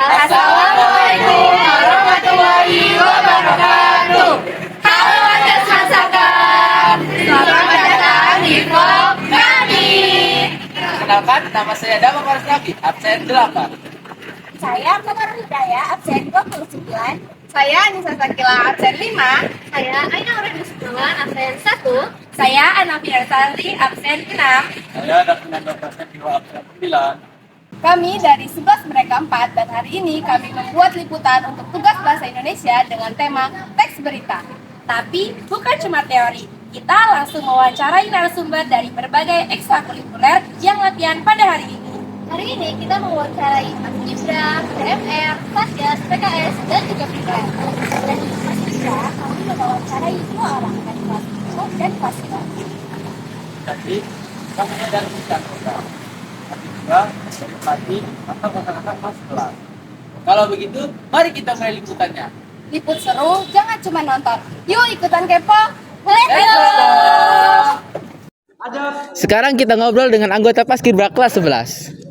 Assalamualaikum warahmatullahi wabarakatuh. Halo Atas Masakan, selamat datang di vlog kami. Kenalkan, nama saya Dama Parasnabi, absen 8. Saya Kamar Hidayah, absen 29. Saya Anissa Sakila, absen 5. Saya Aina Aurelia Sudirman, absen 1. Saya Anafia Sari, absen 6. Saya Davinan Dokasen Jiwa, absen 9. Kami dari 11 mereka 4 dan hari ini kami membuat liputan untuk tugas bahasa Indonesia dengan tema teks berita. Tapi bukan cuma teori, kita langsung mewawancarai narasumber dari berbagai ekstrakurikuler yang latihan pada hari ini. Hari ini kita mewawancarai Paskibra, PMR, Satgas, PKS, dan juga PKS. Dan di Paskibra, kami mewawancarai 2 orang dari kelas 1 dan kelas 2. Jadi, kami ada rencana program. Tapi juga dari pagi atau kakak-kakak kelas 11. Kalau begitu, mari kita mulai liputannya. Liput seru, jangan cuma nonton. Yuk ikutan kepo. Let's go! Sekarang kita ngobrol dengan anggota Paskibra kelas 11.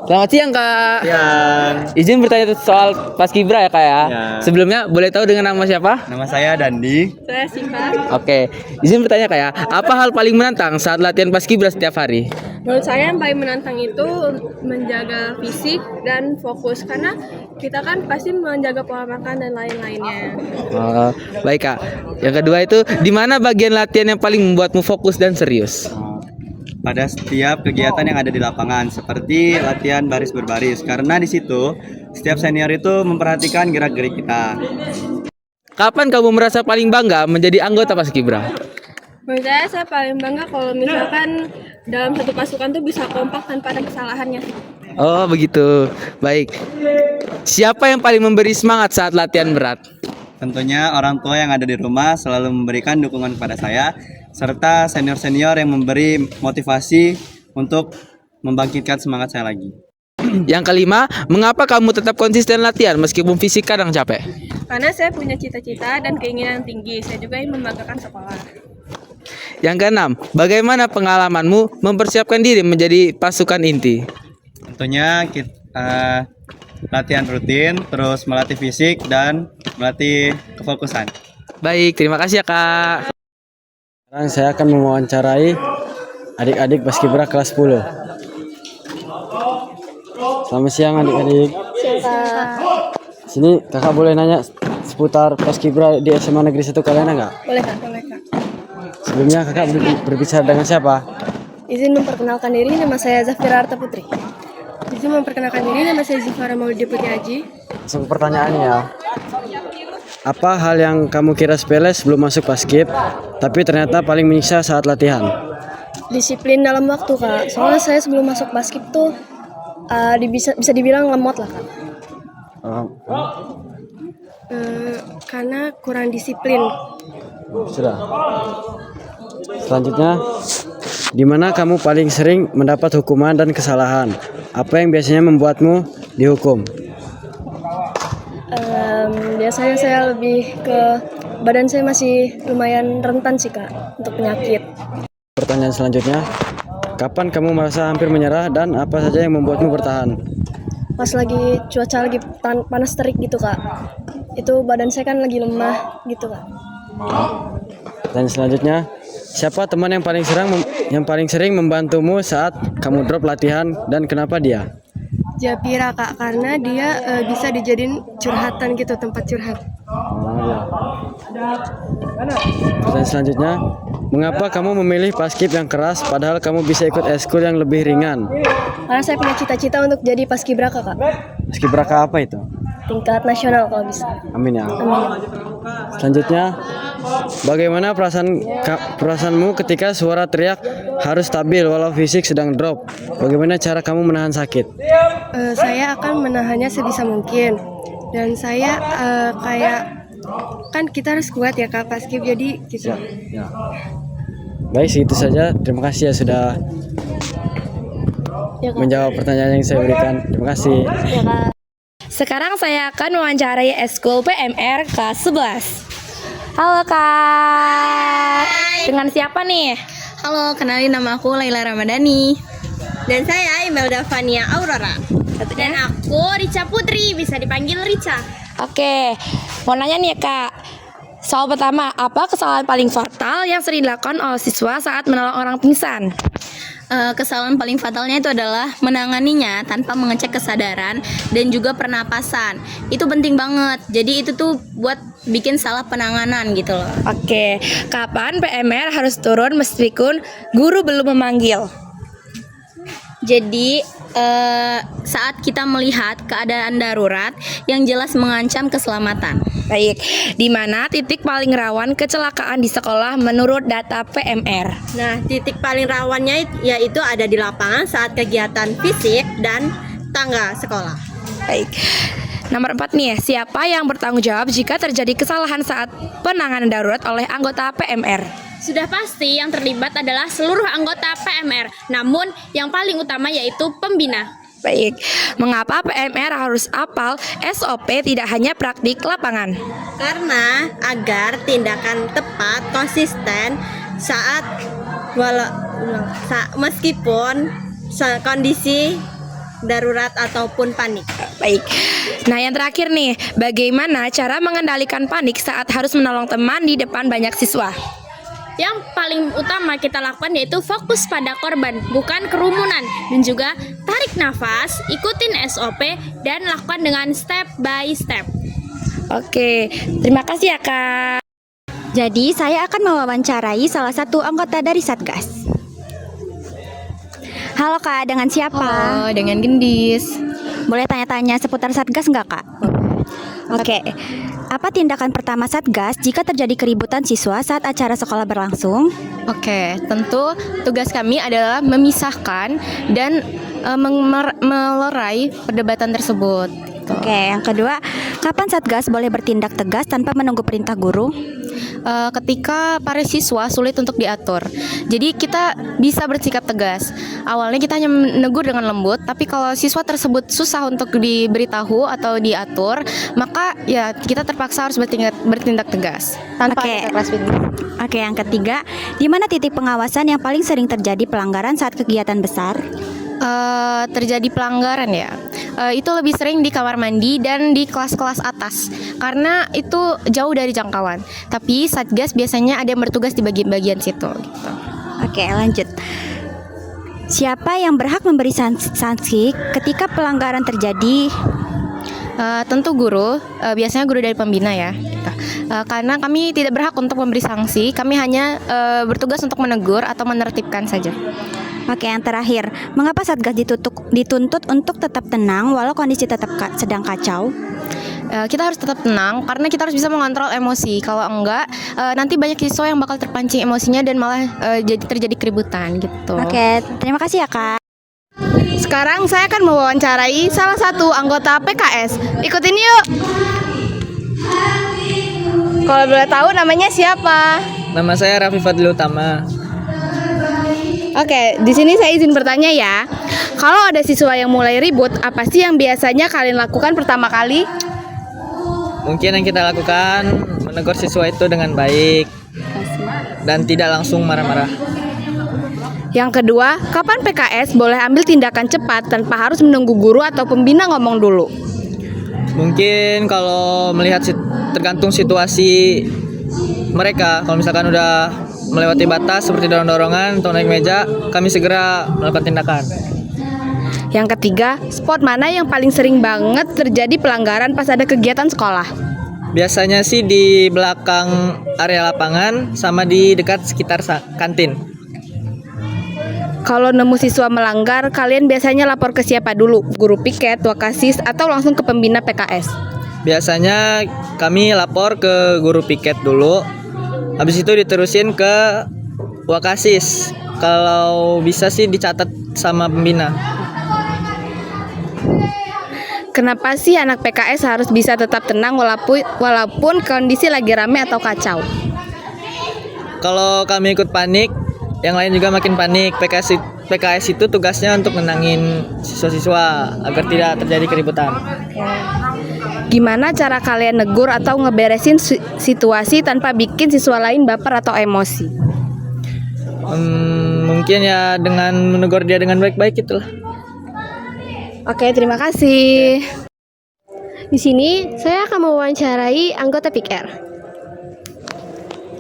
Selamat siang, Kak. Siang. Izin bertanya soal Paskibra ya, Kak ya. Ya. Sebelumnya boleh tahu dengan nama siapa? Nama saya Dandi. Saya Siva. Oke. Izin bertanya, Kak ya. Apa hal paling menantang saat latihan Paskibra setiap hari? Menurut saya yang paling menantang itu menjaga fisik dan fokus karena kita kan pasti menjaga pola makan dan lain-lainnya. Oh, baik, Kak. Yang kedua itu di mana bagian latihan yang paling membuatmu fokus dan serius? Pada setiap kegiatan yang ada di lapangan seperti latihan baris berbaris karena di situ setiap senior itu memperhatikan gerak-gerik kita. Kapan kamu merasa paling bangga menjadi anggota Paskibra? Menurut saya paling bangga kalau misalkan dalam satu pasukan tuh bisa kompak tanpa ada kesalahannya. Oh, begitu. Baik. Siapa yang paling memberi semangat saat latihan berat? Tentunya orang tua yang ada di rumah selalu memberikan dukungan kepada saya serta senior-senior yang memberi motivasi untuk membangkitkan semangat saya lagi. Yang kelima, mengapa kamu tetap konsisten latihan meskipun fisik kadang capek? Karena saya punya cita-cita dan keinginan tinggi. Saya juga ingin membanggakan sekolah. Yang keenam, bagaimana pengalamanmu mempersiapkan diri menjadi pasukan inti? Tentunya kita latihan rutin, terus melatih fisik dan melatih kefokusan. Baik, terima kasih ya, Kak. Sekarang saya akan mewawancarai adik-adik Paskibra kelas 10. Selamat siang adik-adik. Sini kakak boleh nanya seputar Paskibra di SMA Negeri 1 kalian enggak? Boleh Kak, boleh Kak. Sebelumnya kakak berbicara dengan siapa? Izin memperkenalkan diri, nama saya Zafira Arta Putri. Izin memperkenalkan diri, nama saya Zifara Maulidi Putri Haji. Langsung ke pertanyaannya ya. Apa hal yang kamu kira sepele sebelum masuk Paskib, tapi ternyata paling menyiksa saat latihan? Disiplin dalam waktu Kak. Soalnya saya sebelum masuk Paskib tuh bisa dibilang lemot lah Kak. Karena kurang disiplin. Sudah. Selanjutnya, di mana kamu paling sering mendapat hukuman dan kesalahan? Apa yang biasanya membuatmu dihukum? Biasanya saya lebih ke badan saya masih lumayan rentan sih Kak untuk penyakit. Pertanyaan selanjutnya, kapan kamu merasa hampir menyerah dan apa saja yang membuatmu bertahan? Pas lagi cuaca lagi panas terik gitu Kak. Itu badan saya kan lagi lemah gitu Kak. Dan selanjutnya, siapa teman yang paling sering membantumu saat kamu drop latihan dan kenapa dia? Japira Kak, karena dia bisa dijadiin curhatan gitu, tempat curhat. Pertanyaan selanjutnya, mengapa kamu memilih Paskib yang keras padahal kamu bisa ikut eskul yang lebih ringan? Karena saya punya cita-cita untuk jadi paskibraka Kak. Paskibraka apa itu? Tingkat nasional kalau bisa. Amin ya. Amin. Selanjutnya, bagaimana perasaanmu ketika suara teriak harus stabil walau fisik sedang drop? Bagaimana cara kamu menahan sakit? Saya akan menahannya sebisa mungkin. Dan saya kayak kan kita harus kuat ya Kak Paskib, jadi gitu. Ya. Baik, segitu saja. Terima kasih ya sudah Ya, Kak. menjawab pertanyaan yang saya berikan. Terima kasih. Ya, Kak. Sekarang saya akan mewawancarai Eskul PMR kelas 11. Halo Kak. Dengan siapa nih? Halo, kenalin nama aku Laila Ramadhani. Dan saya Imelda Fania Aurora. Dan aku Rica Putri, bisa dipanggil Rica. Oke, mau nanya nih ya Kak. Soal pertama, apa kesalahan paling fatal yang sering dilakukan oleh siswa saat menolong orang pingsan? Kesalahan paling fatalnya itu adalah menanganinya tanpa mengecek kesadaran dan juga pernapasan. Itu penting banget. Jadi itu tuh buat bikin salah penanganan gitu loh. Oke, kapan PMR harus turun meskipun guru belum memanggil? Jadi saat kita melihat keadaan darurat yang jelas mengancam keselamatan. Baik, di mana titik paling rawan kecelakaan di sekolah menurut data PMR? Nah, titik paling rawannya yaitu ada di lapangan saat kegiatan fisik dan tangga sekolah. Baik. Nomor 4 nih, siapa yang bertanggung jawab jika terjadi kesalahan saat penanganan darurat oleh anggota PMR? Sudah pasti yang terlibat adalah seluruh anggota PMR. Namun yang paling utama yaitu pembina. Baik, mengapa PMR harus apal SOP tidak hanya praktik lapangan? Karena agar tindakan tepat konsisten saat meskipun kondisi darurat ataupun panik. Baik. Nah, yang terakhir nih, bagaimana cara mengendalikan panik saat harus menolong teman di depan banyak siswa? Yang paling utama kita lakukan yaitu fokus pada korban, bukan kerumunan. Dan juga tarik nafas, ikutin SOP, dan lakukan dengan step by step. Oke, terima kasih ya Kak. Jadi saya akan mewawancarai salah satu anggota dari Satgas. Halo Kak, dengan siapa? Oh, dengan Gendis. Boleh tanya-tanya seputar Satgas nggak Kak? Oke. Apa tindakan pertama Satgas jika terjadi keributan siswa saat acara sekolah berlangsung? Oke, tentu tugas kami adalah memisahkan dan melerai perdebatan tersebut. Oke, yang kedua, kapan Satgas boleh bertindak tegas tanpa menunggu perintah guru? Ketika para siswa sulit untuk diatur. Jadi kita bisa bersikap tegas. Awalnya kita hanya menegur dengan lembut, tapi kalau siswa tersebut susah untuk diberitahu atau diatur, maka ya kita terpaksa harus bertindak tegas tanpa ada kelas pintu. Oke, yang ketiga, di mana titik pengawasan yang paling sering terjadi pelanggaran saat kegiatan besar? Terjadi pelanggaran ya. Itu lebih sering di kamar mandi dan di kelas-kelas atas karena itu jauh dari jangkauan. Tapi Satgas biasanya ada yang bertugas di bagian-bagian situ gitu. Oke, lanjut. Siapa yang berhak memberi sanksi ketika pelanggaran terjadi? Tentu guru, biasanya guru dari pembina ya. Gitu. Karena kami tidak berhak untuk memberi sanksi, kami hanya bertugas untuk menegur atau menertibkan saja. Oke, yang terakhir, mengapa Satgas dituntut untuk tetap tenang walau kondisi tetap sedang kacau? Kita harus tetap tenang karena kita harus bisa mengontrol emosi. Kalau enggak, nanti banyak siswa yang bakal terpancing emosinya dan malah terjadi keributan gitu. Oke, terima kasih ya Kak. Sekarang saya akan mewawancarai salah satu anggota PKS. Ikutin yuk. Kalau boleh tahu namanya siapa? Nama saya Raffi Fadli Utama. Oke, di sini saya izin bertanya ya. Kalau ada siswa yang mulai ribut, apa sih yang biasanya kalian lakukan pertama kali? Mungkin yang kita lakukan menegur siswa itu dengan baik dan tidak langsung marah-marah. Yang kedua, kapan PKS boleh ambil tindakan cepat tanpa harus menunggu guru atau pembina ngomong dulu? Mungkin kalau melihat tergantung situasi mereka, kalau misalkan udah melewati batas seperti dorong-dorongan atau naik meja, kami segera melakukan tindakan. Yang ketiga, spot mana yang paling sering banget terjadi pelanggaran pas ada kegiatan sekolah? Biasanya sih di belakang area lapangan sama di dekat sekitar kantin. Kalau nemu siswa melanggar, kalian biasanya lapor ke siapa dulu? Guru piket, wakasis, atau langsung ke pembina PKS? Biasanya kami lapor ke guru piket dulu. Habis itu diterusin ke wakasis. Kalau bisa sih dicatat sama pembina. Kenapa sih anak PKS harus bisa tetap tenang walaupun kondisi lagi rame atau kacau? Kalau kami ikut panik, yang lain juga makin panik. PKS itu tugasnya untuk menenangin siswa-siswa agar tidak terjadi keributan. Gimana cara kalian negur atau ngeberesin situasi tanpa bikin siswa lain baper atau emosi? Mungkin ya dengan menegur dia dengan baik-baik itulah. Oke, terima kasih. Di sini saya akan mewawancarai anggota PIKR.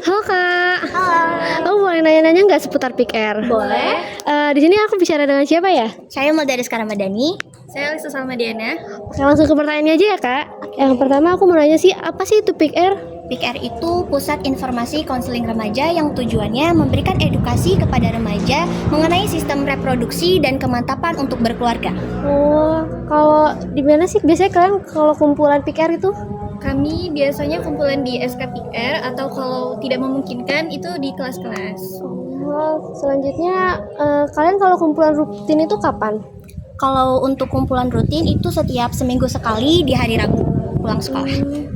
Halo Kak. Halo. Aku boleh nanya-nanya nggak seputar PIKR? Boleh. Di sini aku bicara dengan siapa ya? Saya Muldaris Ramadhani. Saya Alisa Salmadiana. Oke, langsung ke pertanyaannya aja ya Kak. Yang pertama aku mau nanya sih, apa sih itu PIKR? PIKR itu Pusat Informasi Konseling Remaja yang tujuannya memberikan edukasi kepada remaja mengenai sistem reproduksi dan kemantapan untuk berkeluarga. Oh, kalau di mana sih biasanya kalian kalau kumpulan PIKR itu? Kami biasanya kumpulan di SK PIKR atau kalau tidak memungkinkan itu di kelas-kelas. Oh, selanjutnya kalian kalau kumpulan rutin itu kapan? Kalau untuk kumpulan rutin itu setiap seminggu sekali di hari Rabu pulang sekolah.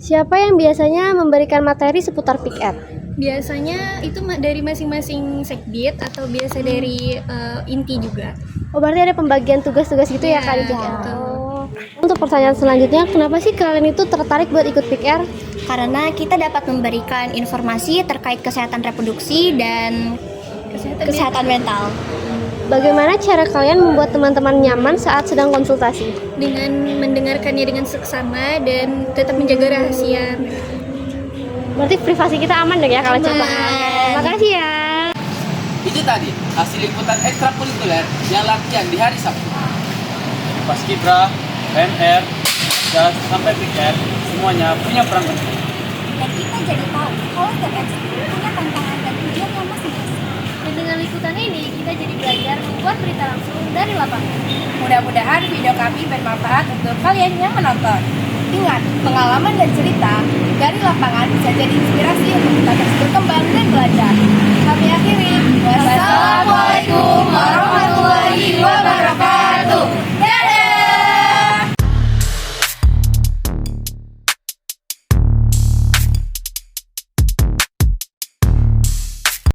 Siapa yang biasanya memberikan materi seputar PIKR? Biasanya itu dari masing-masing sekbid atau biasa dari inti juga. Oh, berarti ada pembagian tugas-tugas gitu ya Kak? Oh. Untuk pertanyaan selanjutnya, kenapa sih kalian itu tertarik buat ikut PIKR? Karena kita dapat memberikan informasi terkait kesehatan reproduksi dan kesehatan mental. Bagaimana cara kalian membuat teman-teman nyaman saat sedang konsultasi? Dengan mendengarkannya dengan seksama dan tetap menjaga rahasia. Berarti privasi kita aman dong ya kalau cerita. Makasih ya. Itu tadi hasil liputan ekstrakurikuler yang latihan di hari Sabtu. Paskibra, PNR, dan sampai PIKR semuanya punya peran penting. Dan kita jadi tahu kalau setiap ekskul punya tantangan dan tujuan yang masing-masing. Dan dengan liputan ini, kita jadi belajar membuat berita langsung dari lapangan. Mudah-mudahan video kami bermanfaat untuk kalian yang menonton. Ingat, pengalaman dan cerita dari lapangan bisa jadi inspirasi untuk kita terus berkembang dan belajar.